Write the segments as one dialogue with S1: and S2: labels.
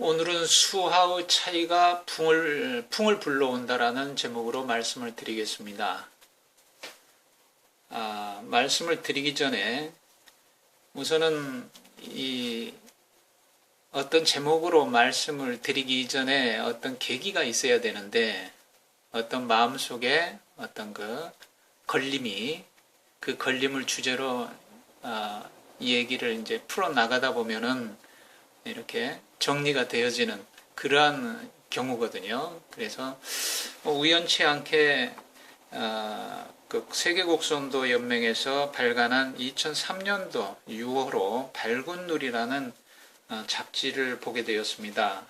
S1: 오늘은 수하의 차이가 풍을 불러온다라는 제목으로 말씀을 드리겠습니다. 말씀을 드리기 전에 우선은 어떤 제목으로 말씀을 드리기 전에 어떤 계기가 있어야 되는데 어떤 마음속에 어떤 그 걸림을 주제로 이 얘기를 이제 풀어 나가다 보면은 이렇게 정리가 되어지는 그러한 경우거든요. 그래서 우연치 않게 그 세계곡선도 연맹에서 발간한 2003년도 6월호 발군놀이라는 잡지를 보게 되었습니다.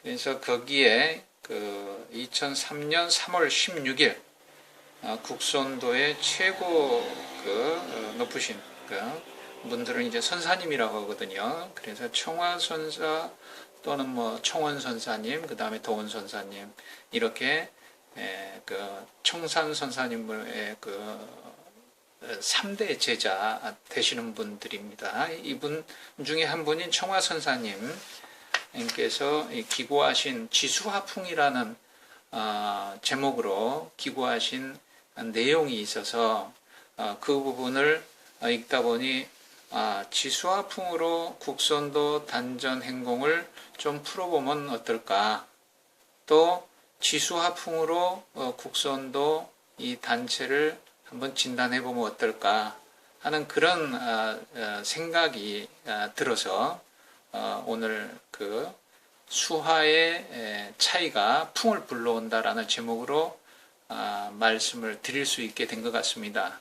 S1: 그래서 거기에 그 2003년 3월 16일 국선도의 최고 높으신 분들은 이제 선사님이라고 하거든요. 그래서 청화 선사 또는 뭐 청원 선사님, 그 다음에 도원 선사님 이렇게 청산 선사님의 3대 제자 되시는 분들입니다. 이분 중에 한 분인 청화 선사님께서 기고하신 지수화풍이라는 제목으로 기고하신 내용이 있어서 그 부분을 읽다 보니 지수화풍으로 국선도 단전 행공을 좀 풀어보면 어떨까? 또 지수화풍으로 국선도 이 단체를 한번 진단해보면 어떨까? 하는 그런 생각이 들어서 오늘 그 수화의 차이가 풍을 불러온다라는 제목으로 말씀을 드릴 수 있게 된 것 같습니다.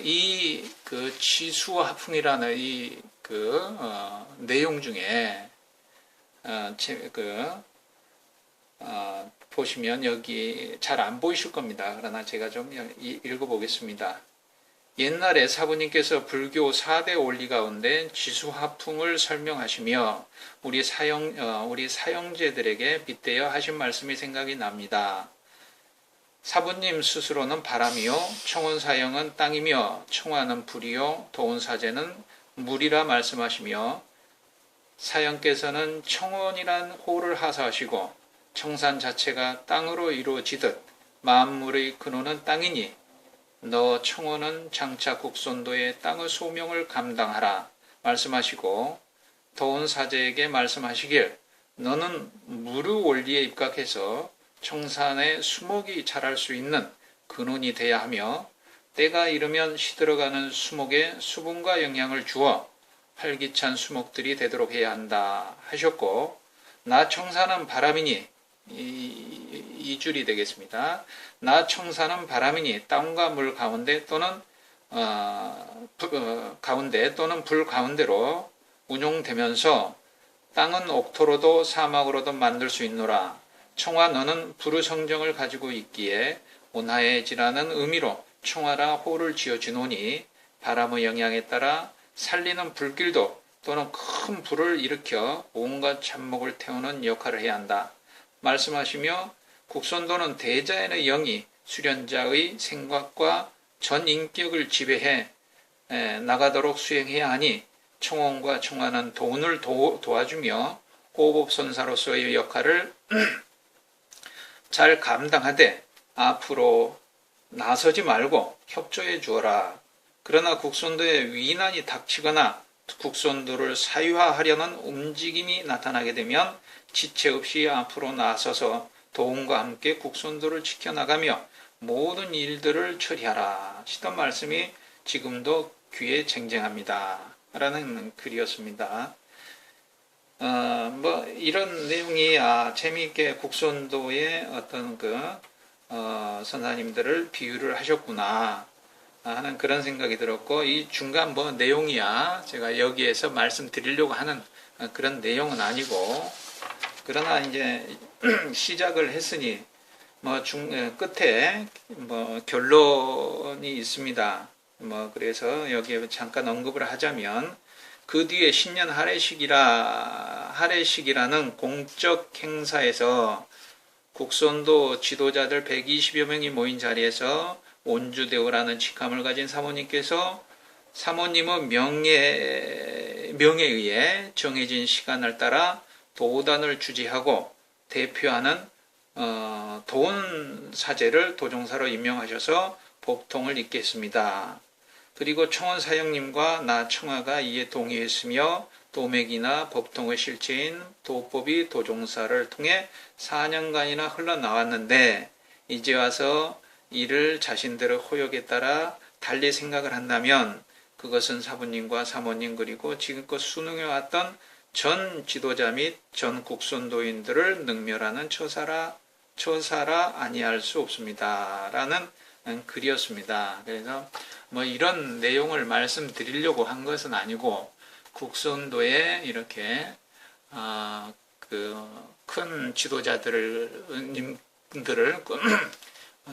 S1: 이 지수화풍이라는 내용 중에 보시면 여기 잘 안 보이실 겁니다. 그러나 제가 좀 읽어보겠습니다. 옛날에 사부님께서 불교 4대 원리 가운데 지수화풍을 설명하시며 우리 사형제들에게 빗대어 하신 말씀이 생각이 납니다. 사부님 스스로는 바람이요, 청원사형은 땅이며 청화는 불이요, 도원사제는 물이라 말씀하시며 사형께서는 청원이란 호를 하사하시고 청산 자체가 땅으로 이루어지듯 만물의 근원은 땅이니 너 청원은 장차 국선도의 땅의 소명을 감당하라 말씀하시고 도원사제에게 말씀하시길 너는 무르 원리에 입각해서 청산에 수목이 자랄 수 있는 근원이 돼야 하며 때가 이르면 시들어가는 수목에 수분과 영양을 주어 활기찬 수목들이 되도록 해야 한다 하셨고 나 청산은 바람이니 이 줄이 되겠습니다. 나 청산은 바람이니 땅과 물 가운데 또는 불 가운데로 운용되면서 땅은 옥토로도 사막으로도 만들 수 있노라. 청화 너는 불의 성정을 가지고 있기에 온화해지라는 의미로 청화라 호를 지어주노니 바람의 영향에 따라 살리는 불길도 또는 큰 불을 일으켜 온갖 잡목을 태우는 역할을 해야 한다. 말씀하시며 국선도는 대자연의 영이 수련자의 생각과 전 인격을 지배해 나가도록 수행해야 하니 청원과 청화는 도운을 도와주며 호법선사로서의 역할을 잘 감당하되 앞으로 나서지 말고 협조해 주어라. 그러나 국선도에 위난이 닥치거나 국선도를 사유화하려는 움직임이 나타나게 되면 지체 없이 앞으로 나서서 도움과 함께 국선도를 지켜나가며 모든 일들을 처리하라. 시던 말씀이 지금도 귀에 쟁쟁합니다. 라는 글이었습니다. 이런 내용이 재미있게 국선도의 어떤 선사님들을 비유를 하셨구나 하는 그런 생각이 들었고 이 중간 내용이야 제가 여기에서 말씀드리려고 하는 그런 내용은 아니고 그러나 이제 시작을 했으니 끝에 결론이 있습니다. 그래서 여기에 잠깐 언급을 하자면 그 뒤에 신년 할애식이라는 공적 행사에서 국선도 지도자들 120여 명이 모인 자리에서 온주대오라는 직함을 가진 사모님께서 사모님의 명에 의해 정해진 시간을 따라 도단을 주지하고 대표하는 도원사제를 도종사로 임명하셔서 법통을 잇겠습니다. 그리고 청원사형님과 나 청하가 이에 동의했으며 도맥이나 법통의 실체인 도법이 도종사를 통해 4년간이나 흘러나왔는데 이제 와서 이를 자신들의 호역에 따라 달리 생각을 한다면 그것은 사부님과 사모님 그리고 지금껏 순응해왔던 전 지도자 및 전 국선도인들을 능멸하는 처사라 아니할 수 없습니다. 라는 글이었습니다. 그래서 뭐 이런 내용을 말씀드리려고 한 것은 아니고 국선도에 이렇게 큰 지도자들을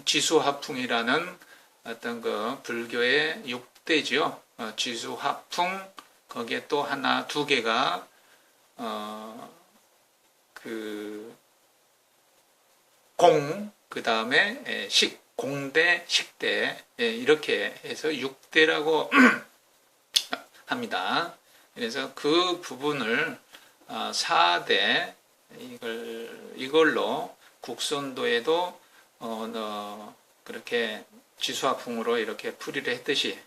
S1: 지수화풍이라는 어떤 그 불교의 6대죠. 지수화풍 거기에 또 하나 두 개가 그 다음에 공대, 식대 이렇게 해서 6대라고 합니다. 그래서 그 부분을 4대 이걸로 국선도에도 그렇게 지수화풍으로 이렇게 풀이를 했듯이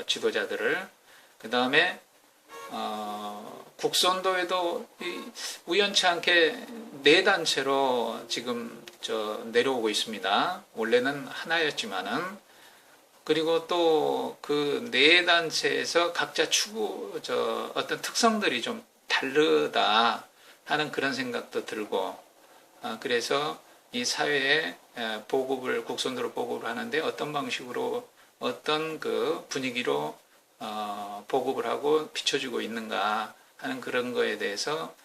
S1: 지도자들을 그 다음에 국선도에도 우연치 않게 4단체로 지금 내려오고 있습니다. 원래는 하나였지만은 그리고 또 그 4단체에서 각자 어떤 특성들이 좀 다르다 하는 그런 생각도 들고 그래서 이 사회에 국선도로 보급을 하는데 어떤 방식으로 어떤 그 분위기로 보급을 하고 비춰주고 있는가 하는 그런 거에 대해서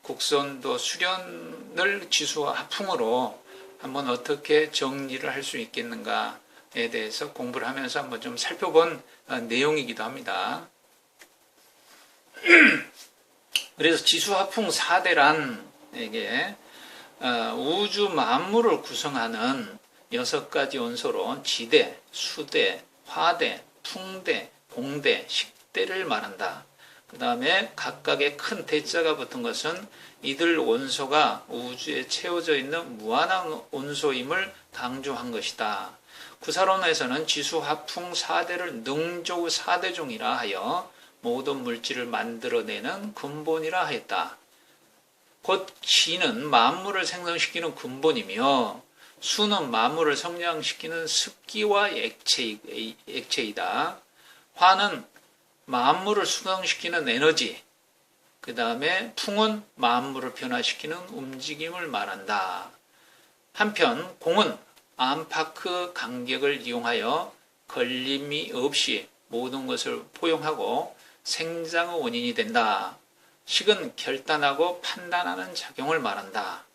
S1: 국선도 수련을 지수와 화풍으로 한번 어떻게 정리를 할 수 있겠는가에 대해서 공부를 하면서 한번 좀 살펴본 내용이기도 합니다. 그래서 지수화풍 4대란 이게 우주 만물을 구성하는 6가지 원소로 지대, 수대, 화대, 풍대, 공대, 식대를 말한다. 그 다음에 각각의 큰 대자가 붙은 것은 이들 원소가 우주에 채워져 있는 무한한 원소임을 강조한 것이다. 구사론에서는 지수화풍 4대를 능조 4대종이라 하여 모든 물질을 만들어내는 근본이라 하였다. 곧 지는 만물을 생성시키는 근본이며 수는 만물을 성장시키는 습기와 액체이다. 화는 만물을 수성시키는 에너지, 그 다음에 풍은 만물을 변화시키는 움직임을 말한다. 한편 공은 안팎의 간격을 이용하여 걸림이 없이 모든 것을 포용하고 생장의 원인이 된다. 식은 결단하고 판단하는 작용을 말한다.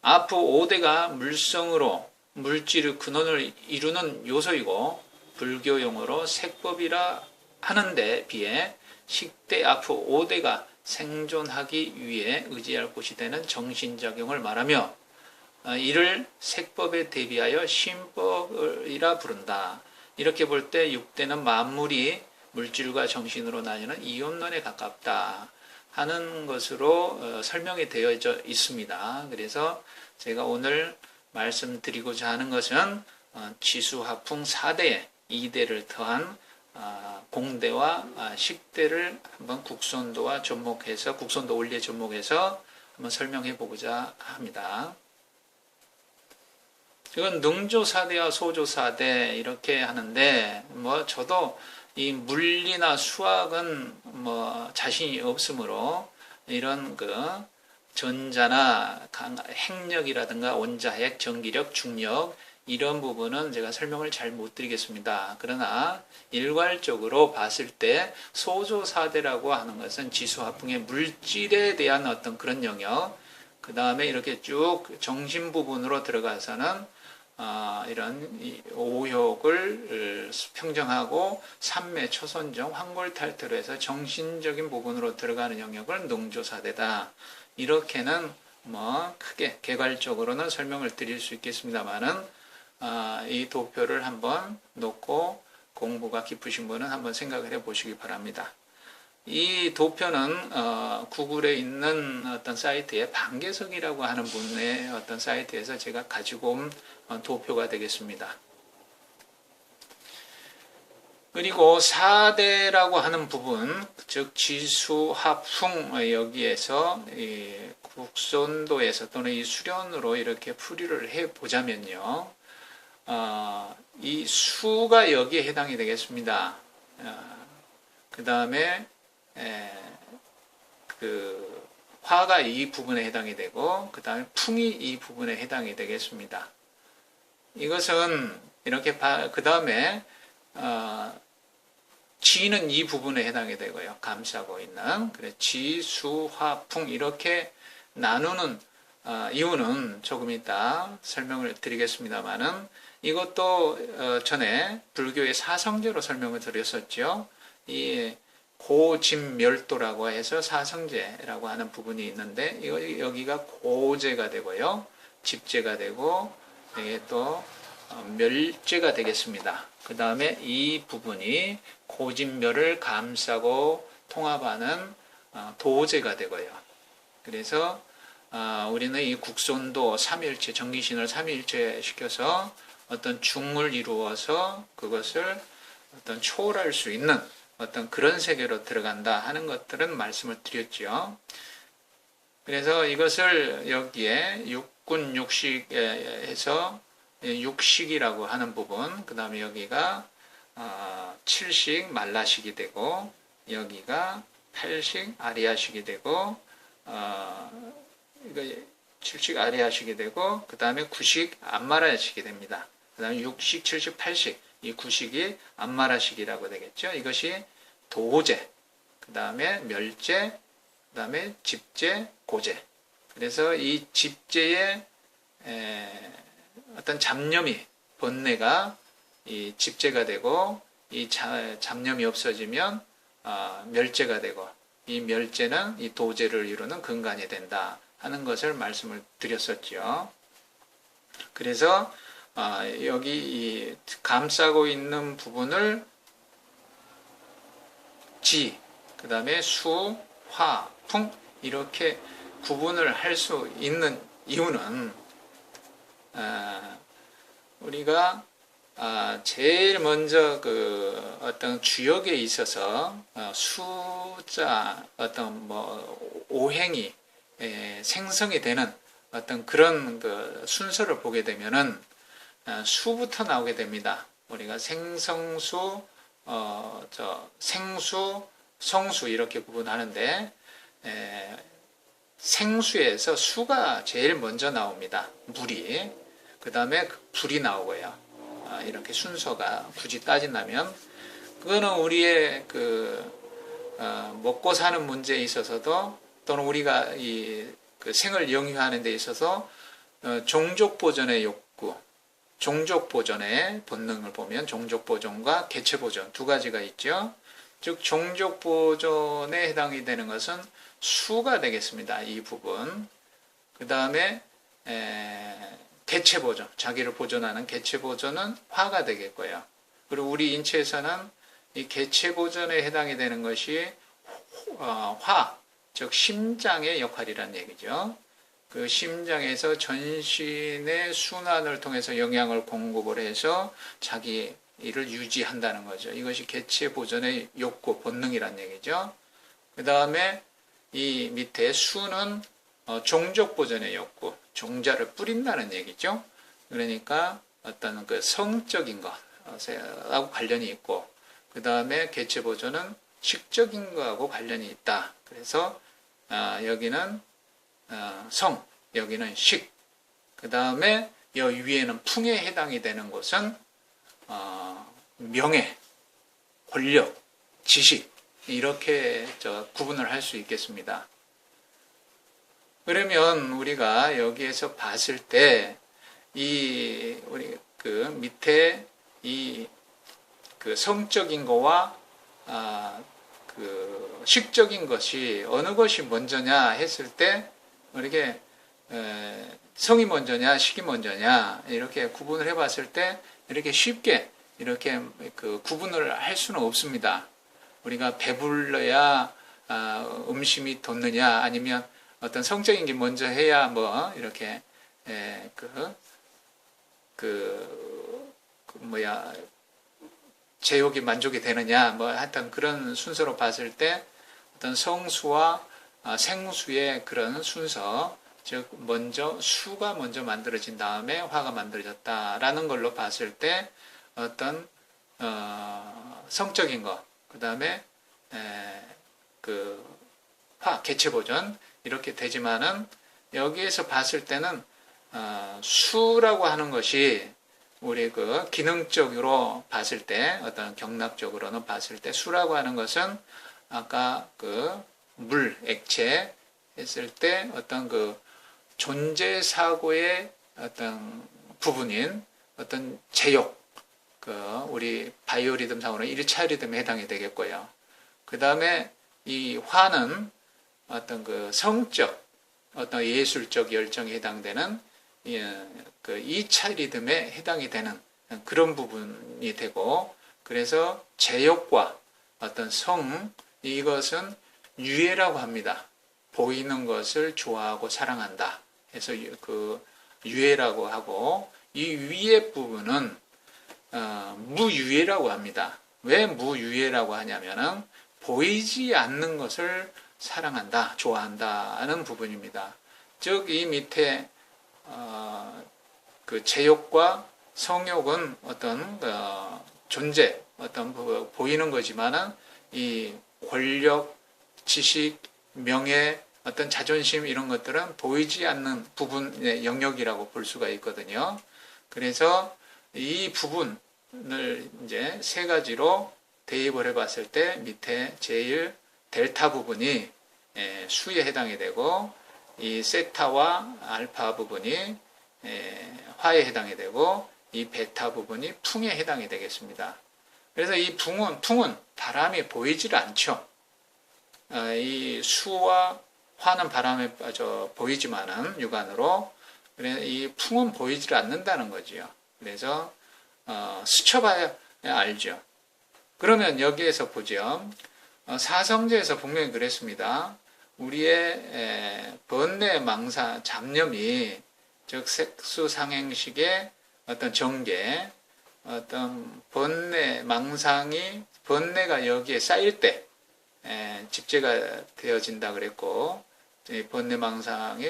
S1: 아프 5대가 물성으로 물질의 근원을 이루는 요소이고 불교 용어로 색법이라 하는데 비해 식대 아프 5대가 생존하기 위해 의지할 곳이 되는 정신작용을 말하며 이를 색법에 대비하여 신법이라 부른다. 이렇게 볼 때 6대는 만물이 물질과 정신으로 나뉘는 이원론에 가깝다 하는 것으로 설명이 되어져 있습니다. 그래서 제가 오늘 말씀드리고자 하는 것은 지수화풍 4대, 2대를 더한 공대와 식대를 한번 국선도와 접목해서 국선도 원리에 접목해서 한번 설명해 보고자 합니다. 이건 능조사대와 소조사대 이렇게 하는데 저도 이 물리나 수학은 자신이 없으므로 이런 전자나 핵력이라든가 원자핵, 전기력, 중력 이런 부분은 제가 설명을 잘 못 드리겠습니다. 그러나 일괄적으로 봤을 때 소조사대라고 하는 것은 지수화풍의 물질에 대한 어떤 그런 영역, 그 다음에 이렇게 쭉 정신 부분으로 들어가서는 이런 오욕을 평정하고 삼매, 초선정, 환골탈태로 해서 정신적인 부분으로 들어가는 영역을 능조사대다. 이렇게는 크게 개괄적으로는 설명을 드릴 수 있겠습니다만은 이 도표를 한번 놓고 공부가 깊으신 분은 한번 생각을 해 보시기 바랍니다. 이 도표는 구글에 있는 어떤 사이트에 방계석이라고 하는 분의 어떤 사이트에서 제가 가지고 온 도표가 되겠습니다. 그리고 4대라고 하는 부분, 즉 지수, 합풍, 여기에서 이 국선도에서 또는 이 수련으로 이렇게 풀이를 해 보자면요, 이 수가 여기에 해당이 되겠습니다. 그 다음에 그 화가 이 부분에 해당이 되고, 그 다음에 풍이 이 부분에 해당이 되겠습니다. 이것은 이렇게 그 다음에 지는 이 부분에 해당이 되고요. 감싸고 있는. 그래 지, 수, 화, 풍 이렇게 나누는 이유는 조금 이따 설명을 드리겠습니다만은, 이것도 전에 불교의 사성제로 설명을 드렸었죠. 이 고집멸도라고 해서 사성제라고 하는 부분이 있는데, 여기가 고제가 되고요, 집제가 되고, 또 멸제가 되겠습니다. 그 다음에 이 부분이 고집멸을 감싸고 통합하는 도제가 되고요. 그래서 우리는 이 국선도 삼일체, 정기신을 삼일체 시켜서 어떤 중을 이루어서 그것을 어떤 초월할 수 있는 어떤 그런 세계로 들어간다 하는 것들은 말씀을 드렸죠. 그래서 이것을 여기에 육군 육식에서 육식이라고 하는 부분, 그 다음에 여기가 칠식 말라식이 되고, 여기가 팔식 아리아식이 되고, 이거 칠식 아리아식이 되고, 그 다음에 구식 암마라식이 됩니다. 그 다음에 육식, 칠식, 팔식, 이 구식이 암마라식이라고 되겠죠. 이것이 도제, 그 다음에 멸제, 그 다음에 집제, 고제. 그래서 이 집제의 어떤 잡념이, 번뇌가 이 집제가 되고, 이 잡념이 없어지면 멸제가 되고, 이 멸제는 이 도제를 이루는 근간이 된다 하는 것을 말씀을 드렸었죠. 그래서 여기 이 감싸고 있는 부분을 지, 그 다음에 수, 화, 풍 이렇게 구분을 할 수 있는 이유는 우리가 제일 먼저 그 어떤 주역에 있어서 수자 어떤 뭐 오행이 생성이 되는 어떤 그런 그 순서를 보게 되면은 수부터 나오게 됩니다. 우리가 생성수, 생수, 성수 이렇게 구분하는데 생수에서 수가 제일 먼저 나옵니다. 물이. 그 다음에 불이 나오고요. 이렇게 순서가 굳이 따진다면, 그거는 우리의 먹고 사는 문제에 있어서도, 또는 우리가 그 생을 영위하는 데 있어서 종족 보존의 욕구, 종족 보존의 본능을 보면 종족 보존과 개체 보존 두 가지가 있죠. 즉 종족 보존에 해당이 되는 것은 수가 되겠습니다. 이 부분. 그 다음에 개체 보존, 자기를 보존하는 개체 보존은 화가 되겠고요. 그리고 우리 인체에서는 이 개체 보존에 해당이 되는 것이 화, 즉 심장의 역할이란 얘기죠. 그 심장에서 전신의 순환을 통해서 영양을 공급을 해서 자기 일을 유지한다는 거죠. 이것이 개체 보존의 욕구, 본능이란 얘기죠. 그 다음에 이 밑에 수는 종족 보존의 욕구, 종자를 뿌린다는 얘기죠. 그러니까 어떤 그 성적인 것하고 관련이 있고, 그 다음에 개체 보존은 식적인 것하고 관련이 있다. 그래서 여기는 성, 여기는 식, 그 다음에 여 위에는 풍에 해당이 되는 것은 명예, 권력, 지식 이렇게 구분을 할 수 있겠습니다. 그러면 우리가 여기에서 봤을 때 우리 그 밑에 그 성적인 거와 그 식적인 것이 어느 것이 먼저냐 했을 때 이렇게 성이 먼저냐 식이 먼저냐 이렇게 구분을 해봤을 때 이렇게 쉽게 이렇게 그 구분을 할 수는 없습니다. 우리가 배불러야 음심이 돋느냐, 아니면 어떤 성적인 게 먼저 해야 뭐 이렇게 제욕이 만족이 되느냐, 뭐 하여튼 그런 순서로 봤을 때 어떤 성수와 생수의 그런 순서, 즉 먼저 수가 먼저 만들어진 다음에 화가 만들어졌다라는 걸로 봤을 때 어떤 성적인 것, 그 다음에 개체 보존 이렇게 되지만은 여기에서 봤을 때는 수라고 하는 것이 우리 그 기능적으로 봤을 때, 어떤 경락적으로는 봤을 때 수라고 하는 것은 아까 그 물, 액체 했을 때 어떤 그 존재 사고의 어떤 부분인 어떤 제욕, 우리 바이오 리듬상으로는 1차 리듬에 해당이 되겠고요. 그 다음에 이 화는 어떤 그 성적, 어떤 예술적 열정에 해당되는 그 2차 리듬에 해당이 되는 그런 부분이 되고, 그래서 제욕과 어떤 성, 이것은 유해라고 합니다. 보이는 것을 좋아하고 사랑한다 해서 그 유해라고 하고, 이 위의 부분은 무유해라고 합니다. 왜 무유해라고 하냐면은 보이지 않는 것을 사랑한다, 좋아한다는 부분입니다. 즉 이 밑에 그 제욕과 성욕은 어떤 존재, 어떤 보이는 거지만은 이 권력, 지식, 명예, 어떤 자존심 이런 것들은 보이지 않는 부분의 영역이라고 볼 수가 있거든요. 그래서 이 부분을 이제 세 가지로 대입을 해봤을 때 밑에 제일 델타 부분이 수에 해당이 되고, 이 세타와 알파 부분이 화에 해당이 되고, 이 베타 부분이 풍에 해당이 되겠습니다. 그래서 이 풍은 바람이 보이질 않죠. 이 수와 화는 바람에 보이지만은 육안으로, 그래서 이 풍은 보이질 않는다는 거지요. 그래서 스쳐봐야 알죠. 그러면 여기에서 보죠. 사성제에서 분명히 그랬습니다. 우리의 번뇌, 망사, 잡념이, 즉 색수상행식의 어떤 전개, 어떤 번뇌, 망상이, 번뇌가 여기에 쌓일 때 집재가 되어진다 그랬고, 이 번뇌, 망상이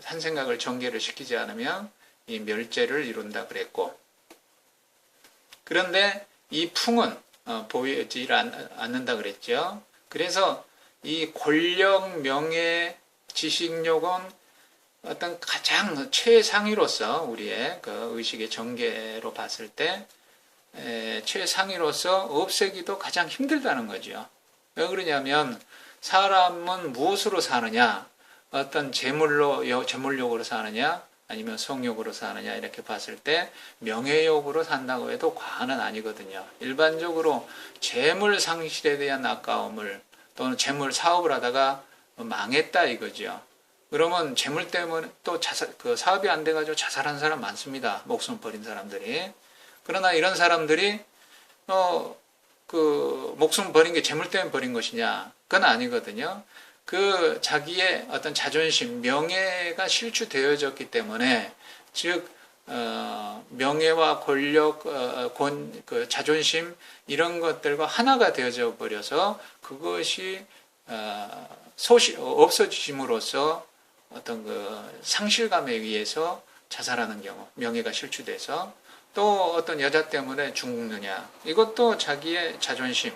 S1: 한 생각을 전개를 시키지 않으면 이 멸재를 이룬다 그랬고, 그런데 이 풍은 보이지 않는다 그랬죠. 그래서 이 권력, 명예, 지식욕은 어떤 가장 최상위로서 우리의 그 의식의 전개로 봤을 때 최상위로서 없애기도 가장 힘들다는 거죠. 왜 그러냐면 사람은 무엇으로 사느냐, 어떤 재물욕으로 사느냐, 아니면 성욕으로 사느냐 이렇게 봤을 때 명예욕으로 산다고 해도 과언은 아니거든요. 일반적으로 재물 상실에 대한 아까움을, 또는 재물 사업을 하다가 망했다 이거죠. 그러면 재물 때문에 또 사업이 안 돼가지고 자살한 사람 많습니다. 목숨 버린 사람들이. 그러나 이런 사람들이 목숨 버린 게 재물 때문에 버린 것이냐? 그건 아니거든요. 그 자기의 어떤 자존심, 명예가 실추되어졌기 때문에, 즉 명예와 권력, 자존심 이런 것들과 하나가 되어져 버려서 그것이 없어짐으로써 어떤 그 상실감에 의해서 자살하는 경우, 명예가 실추돼서, 또 어떤 여자 때문에 죽느냐, 이것도 자기의 자존심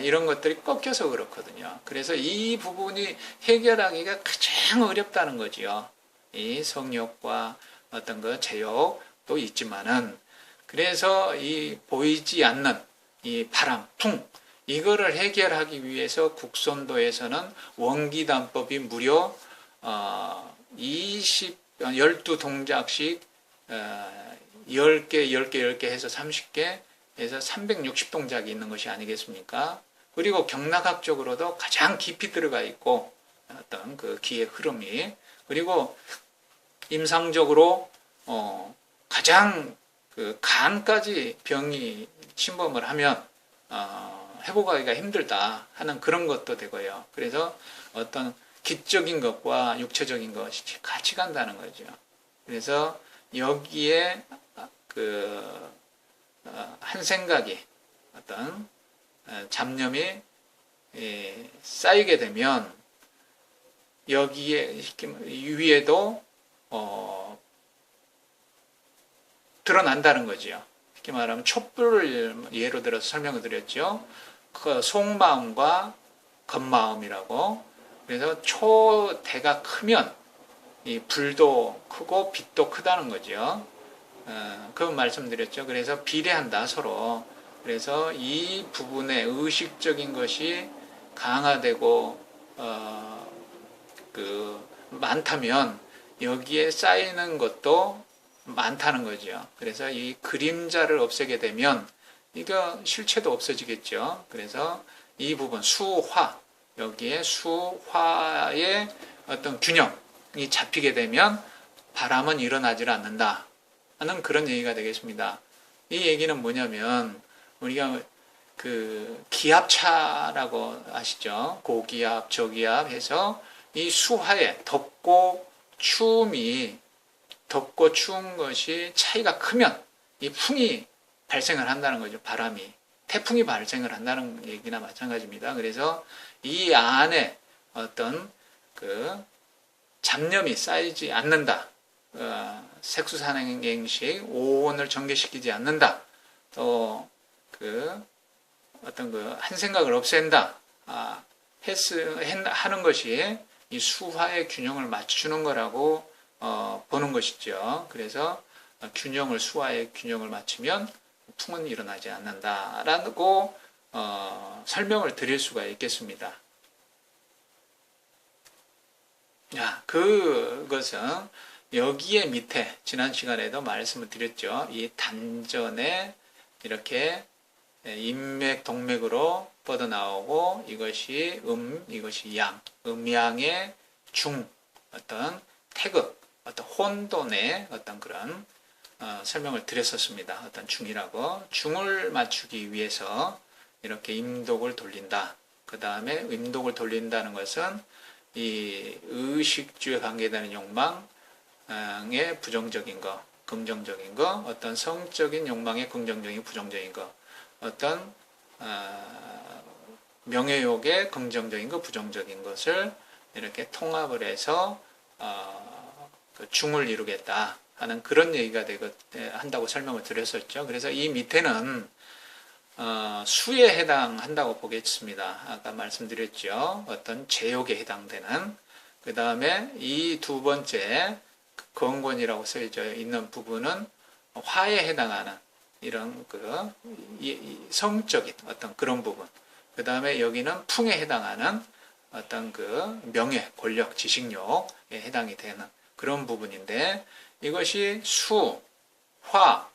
S1: 이런 것들이 꺾여서 그렇거든요. 그래서 이 부분이 해결하기가 가장 어렵다는 거지요. 이 성욕과 어떤 그 제욕도 있지만은, 그래서 이 보이지 않는 이 바람, 풍, 이거를 해결하기 위해서 국선도에서는 원기단법이 무려 12동작씩 10개 해서 30개 해서 360동작이 있는 것이 아니겠습니까? 그리고 경락학적으로도 가장 깊이 들어가 있고, 어떤 그 기의 흐름이, 그리고 임상적으로 가장 그 간까지 병이 침범을 하면 회복하기가 힘들다 하는 그런 것도 되고요. 그래서 어떤 기적인 것과 육체적인 것이 같이 간다는 거죠. 그래서 여기에 한 생각이 어떤 잡념이 쌓이게 되면 여기에 위에도 드러난다는 거죠. 쉽게 말하면 촛불을 예로 들어서 설명을 드렸죠. 그 속마음과 겉마음이라고. 그래서 초대가 크면 이 불도 크고 빛도 크다는 거죠. 그 말씀드렸죠. 그래서 비례한다 서로. 그래서 이 부분에 의식적인 것이 강화되고 많다면 여기에 쌓이는 것도 많다는 거죠. 그래서 이 그림자를 없애게 되면 이거 실체도 없어지겠죠. 그래서 이 부분 수화, 여기에 수화의 어떤 균형이 잡히게 되면 바람은 일어나질 않는다 하는 그런 얘기가 되겠습니다. 이 얘기는 뭐냐면 우리가 그 기압차라고 아시죠? 고기압, 저기압 해서 이 수화에 덥고 추운 것이 차이가 크면 이 풍이 발생을 한다는 거죠. 바람이. 태풍이 발생을 한다는 얘기나 마찬가지입니다. 그래서 이 안에 어떤 그 잡념이 쌓이지 않는다. 색수산행식 오온을 전개시키지 않는다. 또 어떤 한 생각을 없앤다. 하는 것이 이 수화의 균형을 맞추는 거라고 보는 것이죠. 그래서 수화의 균형을 맞추면 풍은 일어나지 않는다라고 설명을 드릴 수가 있겠습니다. 그것은 여기에 밑에 지난 시간에도 말씀을 드렸죠. 이 단전에 이렇게 인맥, 동맥으로 뻗어나오고 이것이 이것이 양, 음양의 중, 어떤 태극, 어떤 혼돈의 어떤 그런 설명을 드렸었습니다. 어떤 중이라고. 중을 맞추기 위해서 이렇게 임독을 돌린다. 그 다음에 임독을 돌린다는 것은 이 의식주에 관계되는 욕망의 부정적인 거, 긍정적인 거, 어떤 성적인 욕망의 긍정적인, 부정적인 거, 어떤 명예욕의 긍정적인 것, 부정적인 것을 이렇게 통합을 해서 그 중을 이루겠다 하는 그런 얘기가 한다고 설명을 드렸었죠. 그래서 이 밑에는 수에 해당한다고 보겠습니다. 아까 말씀드렸죠. 어떤 제욕에 해당되는. 그 다음에 이 두 번째 건권이라고 써져 있는 부분은 화에 해당하는 이런 성적인 어떤 그런 부분. 그 다음에 여기는 풍에 해당하는 어떤 명예, 권력, 지식욕에 해당이 되는 그런 부분인데 이것이 수, 화,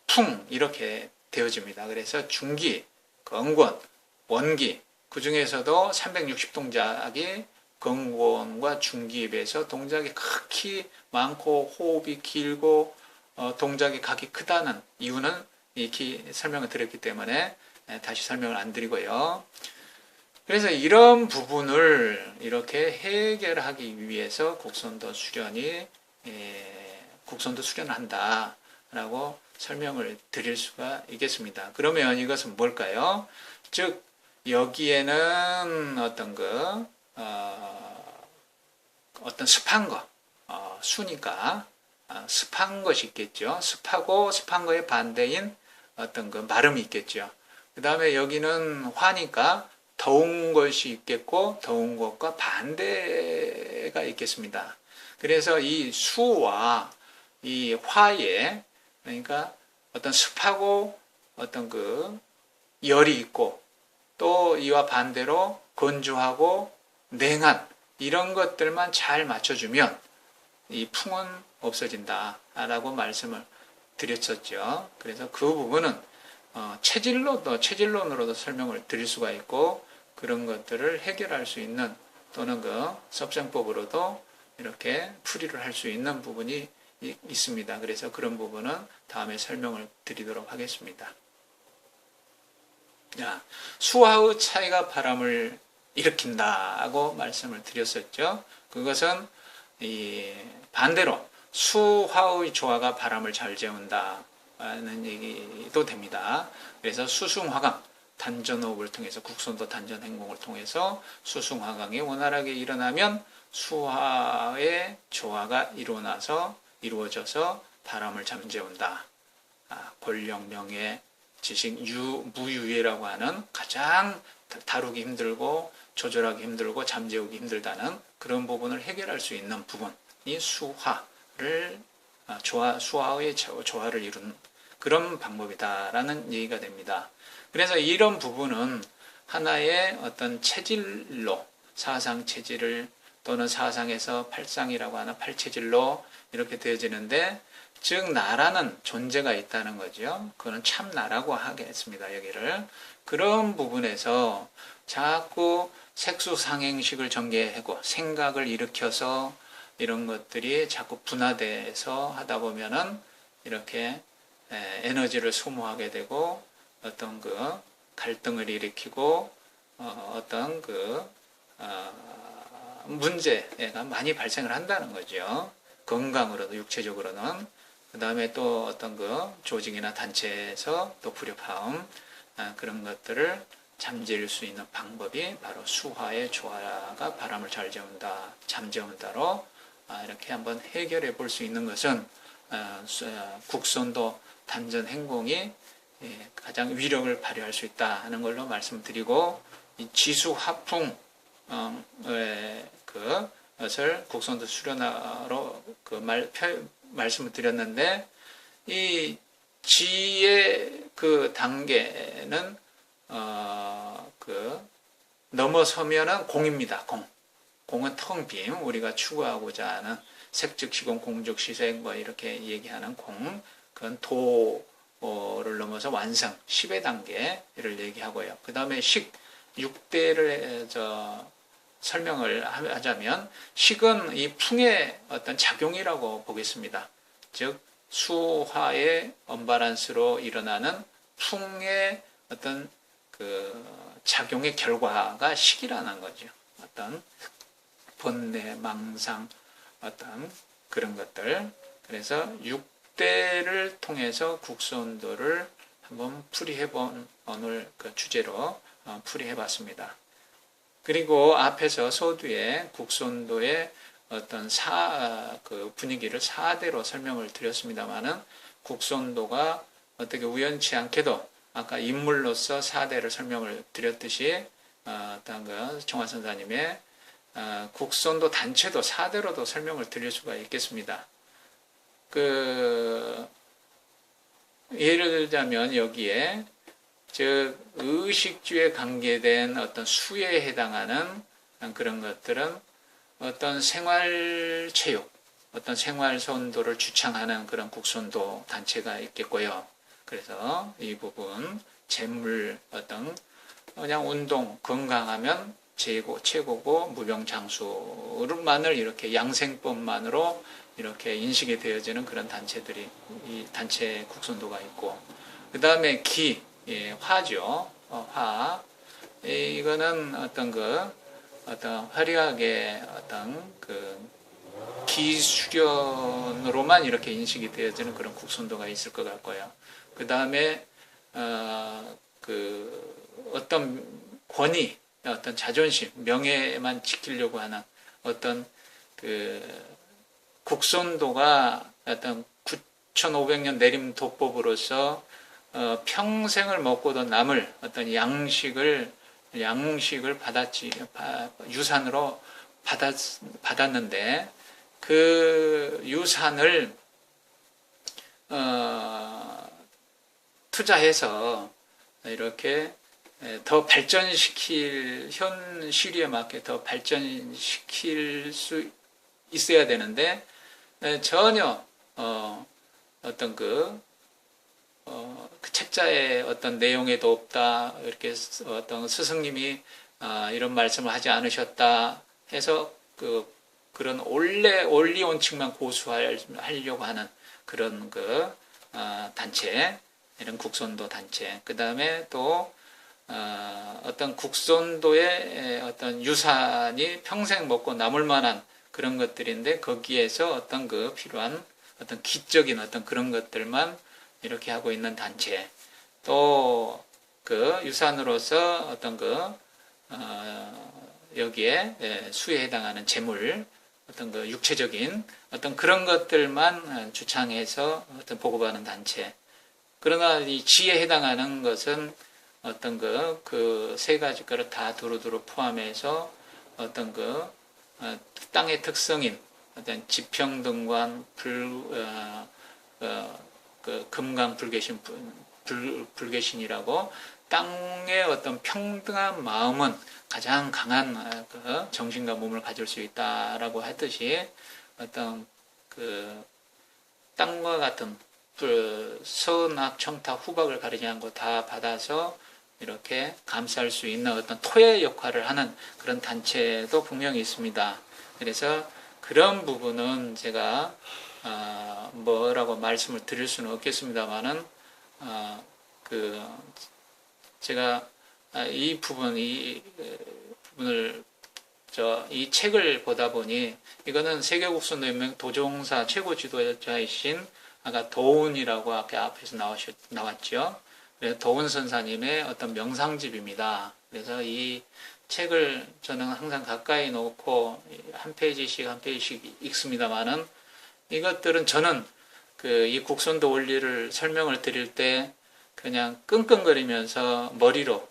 S1: 풍 이렇게 되어집니다. 그래서 중기, 건권, 원기 그 중에서도 360동작이 건권과 중기에 비해서 동작이 극히 많고 호흡이 길고 동작의 각이 크다는 이유는 이렇게 설명을 드렸기 때문에 다시 설명을 안 드리고요. 그래서 이런 부분을 이렇게 해결하기 위해서 국선도 수련을 한다라고 설명을 드릴 수가 있겠습니다. 그러면 이것은 뭘까요? 즉 여기에는 어떤 습한 거, 수니까 습한 것이 있겠죠. 습하고 습한 거의 반대인 어떤 마름이 있겠죠. 그 다음에 여기는 화니까 더운 것이 있겠고 더운 것과 반대가 있겠습니다. 그래서 이 수와 이 화에 그러니까 어떤 습하고 어떤 열이 있고 또 이와 반대로 건조하고 냉한 이런 것들만 잘 맞춰주면 이 풍은 없어진다라고 말씀을 드렸었죠. 그래서 그 부분은 체질론으로도 설명을 드릴 수가 있고 그런 것들을 해결할 수 있는 또는 섭생법으로도 이렇게 풀이를 할 수 있는 부분이 있습니다. 그래서 그런 부분은 다음에 설명을 드리도록 하겠습니다. 자, 수화의 차이가 바람을 일으킨다고 말씀을 드렸었죠. 그것은 반대로 수화의 조화가 바람을 잘 재운다는 얘기도 됩니다. 그래서 수승화강 단전호흡을 통해서 국선도 단전 행공을 통해서 수승화강이 원활하게 일어나면 수화의 조화가 이루어져서 바람을 잠재운다. 권력, 명예, 지식, 무유예라고 하는 가장 다루기 힘들고 조절하기 힘들고 잠재우기 힘들다는 그런 부분을 해결할 수 있는 부분이 수화의 조화를 이룬 그런 방법이다라는 얘기가 됩니다. 그래서 이런 부분은 하나의 어떤 체질로 사상 체질을 또는 사상에서 팔상이라고 하는 팔체질로 이렇게 되어지는데, 즉 나라는 존재가 있다는 거죠. 그거는 참 나라고 하겠습니다. 여기를 그런 부분에서 자꾸 색수상행식을 전개하고 생각을 일으켜서 이런 것들이 자꾸 분화돼서 하다 보면은 이렇게 에너지를 소모하게 되고 어떤 그 갈등을 일으키고 어떤 그 문제가 많이 발생을 한다는 거죠. 건강으로도 육체적으로는. 그 다음에 또 어떤 그 조직이나 단체에서 또 불협화음 그런 것들을 잠재울 수 있는 방법이 바로 수화의 조화가 바람을 잘 재운다, 잠재운다로 이렇게 한번 해결해 볼 수 있는 것은 국선도 단전 행공이 가장 위력을 발휘할 수 있다 하는 걸로 말씀드리고, 이 지수화풍 그것을 국선도 수련화로 말씀을 드렸는데, 이 지의 그 단계는 넘어서면은 공입니다. 공은 텅 빈, 우리가 추구하고자 하는 색즉 시공 공즉 시색 뭐 이렇게 얘기하는 공, 그건 도를 넘어서 완성 10의 단계를 얘기하고요. 그 다음에 식 6대를 설명을 하자면, 식은 이 풍의 어떤 작용이라고 보겠습니다. 즉 수화의 언밸런스로 일어나는 풍의 어떤 그 작용의 결과가 식이라는 거죠. 어떤 번뇌, 망상, 어떤 그런 것들. 그래서 6대를 통해서 국선도를 한번 풀이해본 오늘 그 주제로 풀이해봤습니다. 그리고 앞에서 서두에 국선도의 어떤 그 분위기를 4대로 설명을 드렸습니다만은, 국선도가 어떻게 우연치 않게도 아까 인물로서 4대를 설명을 드렸듯이 어떤 그 정화선사님의 국선도 단체도 4대로도 설명을 드릴 수가 있겠습니다. 예를 들자면 여기에 즉 의식주에 관계된 어떤 수에 해당하는 그런 것들은 어떤 생활체육, 어떤 생활선도를 주창하는 그런 국선도 단체가 있겠고요. 그래서 이 부분 재물 어떤 그냥 운동 건강하면 최고고 무병장수만을 이렇게 양생법만으로 이렇게 인식이 되어지는 그런 단체들이 이 단체 국선도가 있고, 그 다음에 화죠. 화. 이거는 어떤 화려하게 어떤 기수련으로만 이렇게 인식이 되어지는 그런 국선도가 있을 것 같고요. 그 다음에 어떤 권위, 어떤 자존심, 명예만 지키려고 하는 어떤 국선도가 어떤 9,500년 내림 도법으로서 평생을 먹고도 남을 어떤 양식을 유산으로 받았는데, 그 유산을 투자해서 이렇게 더 발전시킬, 현 시류에 맞게 더 발전시킬 수 있어야 되는데, 전혀 어떤 그 책자의 어떤 내용에도 없다, 이렇게 어떤 스승님이 이런 말씀을 하지 않으셨다 해서 그런 원리 원칙만 고수하려고 하는 그런 단체, 이런 국선도 단체. 그 다음에 또 어떤 국선도의 어떤 유산이 평생 먹고 남을 만한 그런 것들인데 거기에서 어떤 그 필요한 어떤 기적인 어떤 그런 것들만 이렇게 하고 있는 단체, 또 그 유산으로서 어떤 그 여기에 수에 해당하는 재물, 어떤 그 육체적인 어떤 그런 것들만 주창해서 어떤 보급하는 단체. 그러나 이 지에 해당하는 것은 어떤 그 세 가지 거를 다 두루두루 포함해서 어떤 그 땅의 특성인 어떤 지평등관 그 금강 불개신이라고 땅의 어떤 평등한 마음은 가장 강한 그 정신과 몸을 가질 수 있다라고 했듯이 어떤 그 땅과 같은 선악 청탁 후박을 가리지 않고 다 받아서 이렇게 감쌀 수 있는 어떤 토의 역할을 하는 그런 단체도 분명히 있습니다. 그래서 그런 부분은 제가 뭐라고 말씀을 드릴 수는 없겠습니다만은 그 제가 이 부분을 이 책을 보다 보니 이거는 세계국선연맹 도종사 최고 지도자이신 아까 도운이라고 앞에서 나왔죠. 그래서 도운 선사님의 어떤 명상집입니다. 그래서 이 책을 저는 항상 가까이 놓고 한 페이지씩 한 페이지씩 읽습니다만은 이것들은 저는 이 국선도 원리를 설명을 드릴 때 그냥 끙끙거리면서 머리로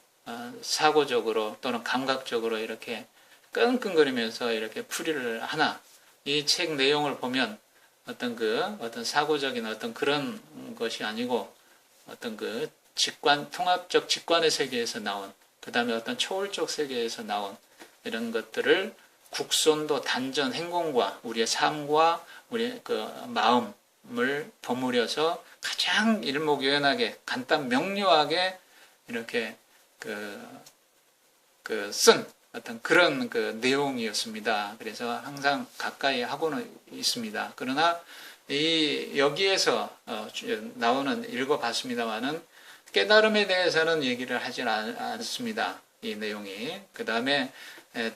S1: 사고적으로 또는 감각적으로 이렇게 끙끙거리면서 이렇게 풀이를 하나, 이 책 내용을 보면 어떤 사고적인 어떤 그런 것이 아니고 어떤 그 통합적 직관의 세계에서 나온, 그 다음에 어떤 초월적 세계에서 나온 이런 것들을 국선도 단전 행동과 우리의 삶과 우리의 그 마음을 버무려서 가장 일목요연하게 간단 명료하게 이렇게 쓴 어떤 그런 그 내용이었습니다. 그래서 항상 가까이 하고는 있습니다. 그러나 여기에서 나오는 읽어봤습니다만은 깨달음에 대해서는 얘기를 하진 않습니다. 이 내용이. 그 다음에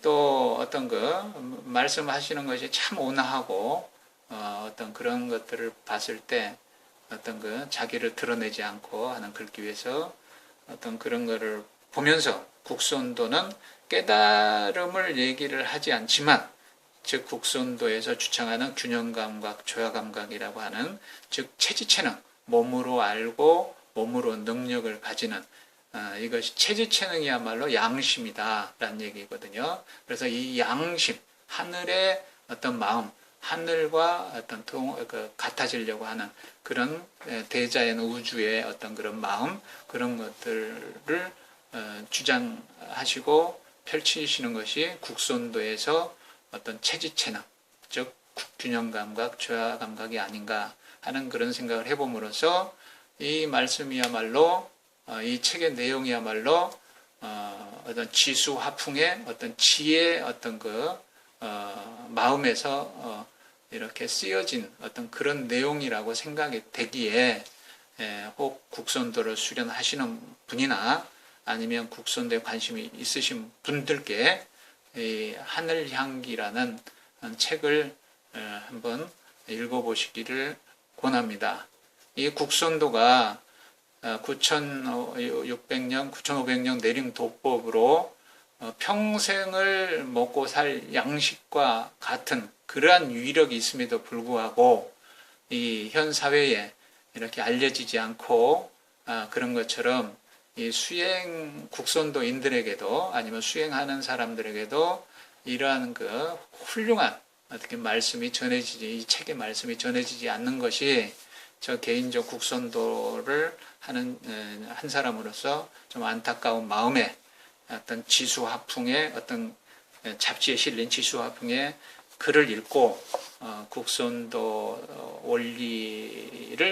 S1: 또 어떤 말씀하시는 것이 참 온화하고 어떤 그런 것들을 봤을 때 어떤 자기를 드러내지 않고 하는 글귀 위해서 어떤 그런 거를 보면서 국선도는 깨달음을 얘기를 하지 않지만 즉 국선도에서 주창하는 균형감각, 조화감각이라고 하는 즉 체지체능, 몸으로 알고 몸으로 능력을 가지는 이것이 체지체능이야말로 양심이다 라는 얘기거든요. 그래서 이 양심, 하늘의 어떤 마음, 하늘과 어떤 같아지려고 하는 그런 대자연 우주의 어떤 그런 마음, 그런 것들을 주장하시고 펼치시는 것이 국선도에서 어떤 체지체능, 즉 균형감각, 조화감각이 아닌가 하는 그런 생각을 해봄으로써 이 말씀이야말로 이 책의 내용이야말로 어떤 지수화풍의 어떤 지혜의 어떤 마음에서 이렇게 쓰여진 어떤 그런 내용이라고 생각이 되기에 혹 국선도를 수련하시는 분이나 아니면 국선도에 관심이 있으신 분들께 이 하늘향기라는 책을 한번 읽어보시기를 권합니다. 이 국선도가 9600년, 9500년 내림 도법으로 평생을 먹고 살 양식과 같은 그러한 위력이 있음에도 불구하고 이 현 사회에 이렇게 알려지지 않고 그런 것처럼 이 국선도인들에게도 아니면 수행하는 사람들에게도 이러한 훌륭한 어떻게 말씀이 전해지지, 이 책의 말씀이 전해지지 않는 것이 저 개인적 국선도를 하는 한 사람으로서 좀 안타까운 마음에 어떤 지수화풍의 어떤 잡지에 실린 지수화풍의 글을 읽고 국선도 원리를